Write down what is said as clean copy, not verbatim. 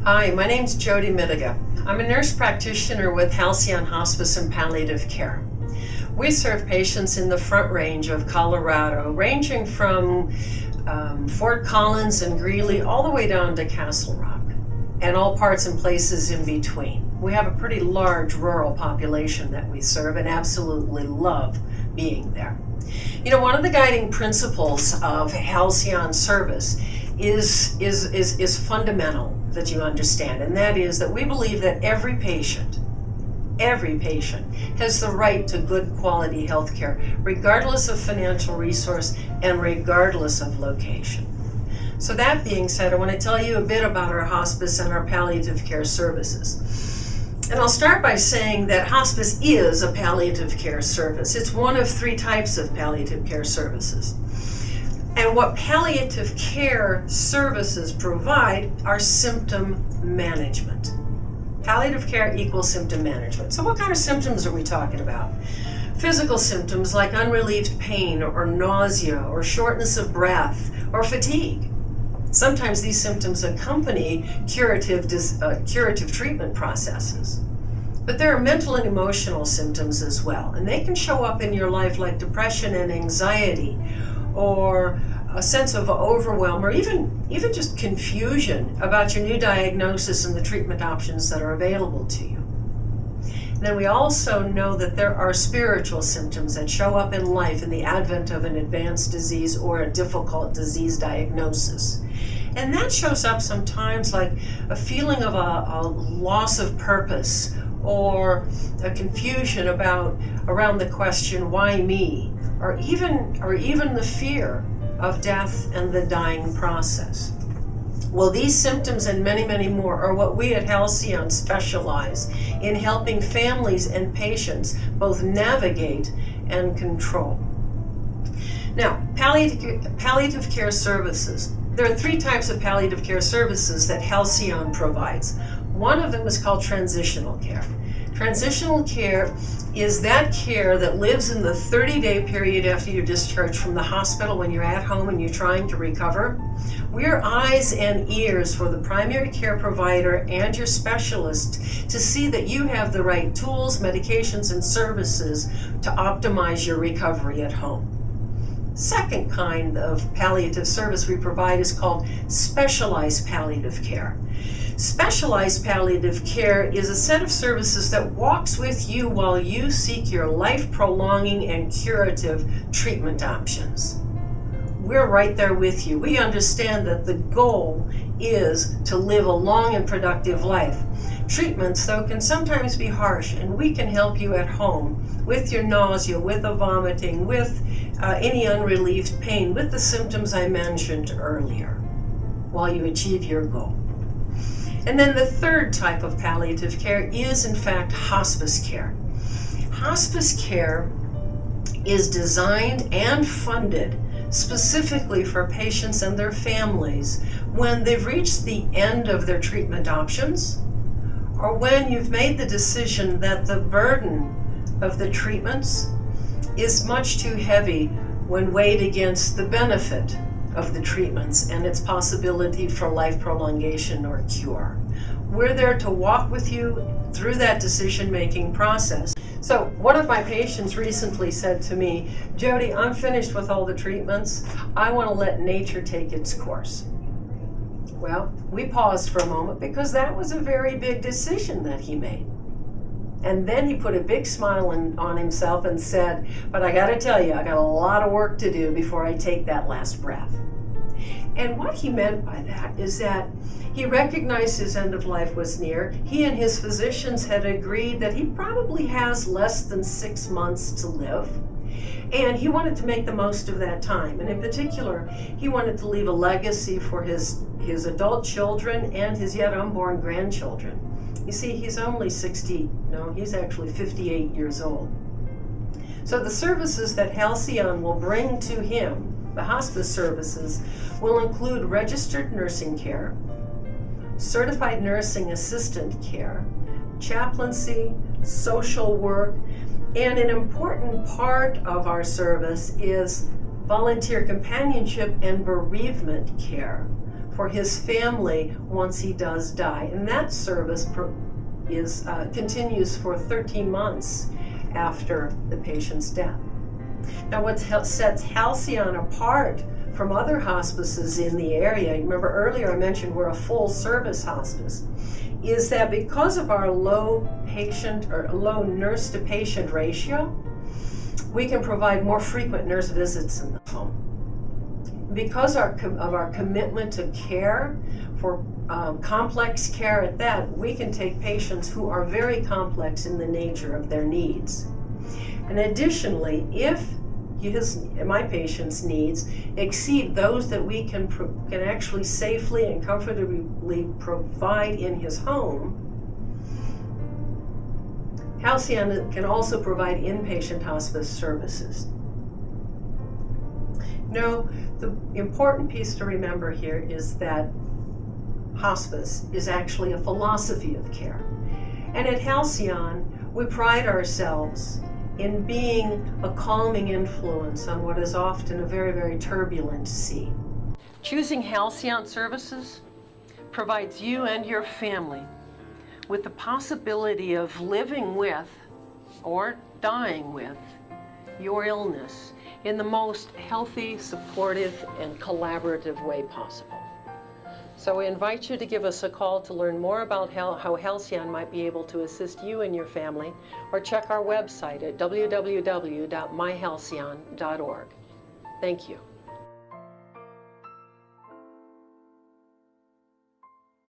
Hi, my name's Jodi. I'm a nurse practitioner with Halcyon Hospice and Palliative Care. We serve patients in the Front Range of Colorado, ranging from Fort Collins and Greeley all the way down to Castle Rock, and all parts and places in between. We have a pretty large rural population that we serve and absolutely love being there. You know, one of the guiding principles of Halcyon service is fundamental that you understand, and that is that we believe that every patient has the right to good quality health care, regardless of financial resource and regardless of location. So that being said, I want to tell you a bit about our hospice and our palliative care services. And I'll start by saying that hospice is a palliative care service. It's one of three types of palliative care services. And what palliative care services provide are symptom management. Palliative care equals symptom management. So what kind of symptoms are we talking about? Physical symptoms like unrelieved pain or nausea or shortness of breath or fatigue. Sometimes these symptoms accompany curative treatment processes. But there are mental and emotional symptoms as well, and they can show up in your life like depression and anxiety, or a sense of overwhelm, or even just confusion about your new diagnosis and the treatment options that are available to you. And then we also know that there are spiritual symptoms that show up in life in the advent of an advanced disease or a difficult disease diagnosis. And that shows up sometimes like a feeling of a loss of purpose, or a confusion around the question, why me? Or even the fear of death and the dying process. Well, these symptoms and many, many more are what we at Halcyon specialize in helping families and patients both navigate and control. Now, palliative care services. There are three types of palliative care services that Halcyon provides. One of them is called transitional care. Transitional care is that care that lives in the 30-day period after you're discharged from the hospital when you're at home and you're trying to recover. We're eyes and ears for the primary care provider and your specialist to see that you have the right tools, medications, and services to optimize your recovery at home. Second kind of palliative service we provide is called specialized palliative care. Specialized palliative care is a set of services that walks with you while you seek your life-prolonging and curative treatment options. We're right there with you. We understand that the goal is to live a long and productive life. Treatments, though, can sometimes be harsh, and we can help you at home with your nausea, with the vomiting, with any unrelieved pain, with the symptoms I mentioned earlier, while you achieve your goal. And then the third type of palliative care is, in fact, hospice care. Hospice care is designed and funded specifically for patients and their families when they've reached the end of their treatment options, or when you've made the decision that the burden of the treatments is much too heavy when weighed against the benefit of the treatments and its possibility for life prolongation or cure. We're there to walk with you through that decision-making process. So one of my patients recently said to me, Jodi, I'm finished with all the treatments. I want to let nature take its course. Well, we paused for a moment because that was a very big decision that he made. And then he put a big smile on himself and said, but I got to tell you, I got a lot of work to do before I take that last breath. And what he meant by that is that he recognized his end of life was near. He and his physicians had agreed that he probably has less than 6 months to live. And he wanted to make the most of that time. And in particular, he wanted to leave a legacy for his adult children and his yet unborn grandchildren. You see, he's only he's actually 58 years old. So the services that Halcyon will bring to him, the hospice services, will include registered nursing care, certified nursing assistant care, chaplaincy, social work, and an important part of our service is volunteer companionship and bereavement care for his family once he does die. And that service continues for 13 months after the patient's death. Now, what sets Halcyon apart from other hospices in the area, remember earlier I mentioned we're a full service hospice, is that because of our low nurse to patient ratio, we can provide more frequent nurse visits in the home. Because of our commitment to care, for complex care at that, we can take patients who are very complex in the nature of their needs. And additionally, if my patient's needs exceed those that we can actually safely and comfortably provide in his home, Halcyon can also provide inpatient hospice services. No, the important piece to remember here is that hospice is actually a philosophy of care. And at Halcyon, we pride ourselves in being a calming influence on what is often a very, very turbulent sea. Choosing Halcyon services provides you and your family with the possibility of living with or dying with your illness in the most healthy, supportive, and collaborative way possible. So we invite you to give us a call to learn more about how Halcyon might be able to assist you and your family, or check our website at www.myhalcyon.org. Thank you.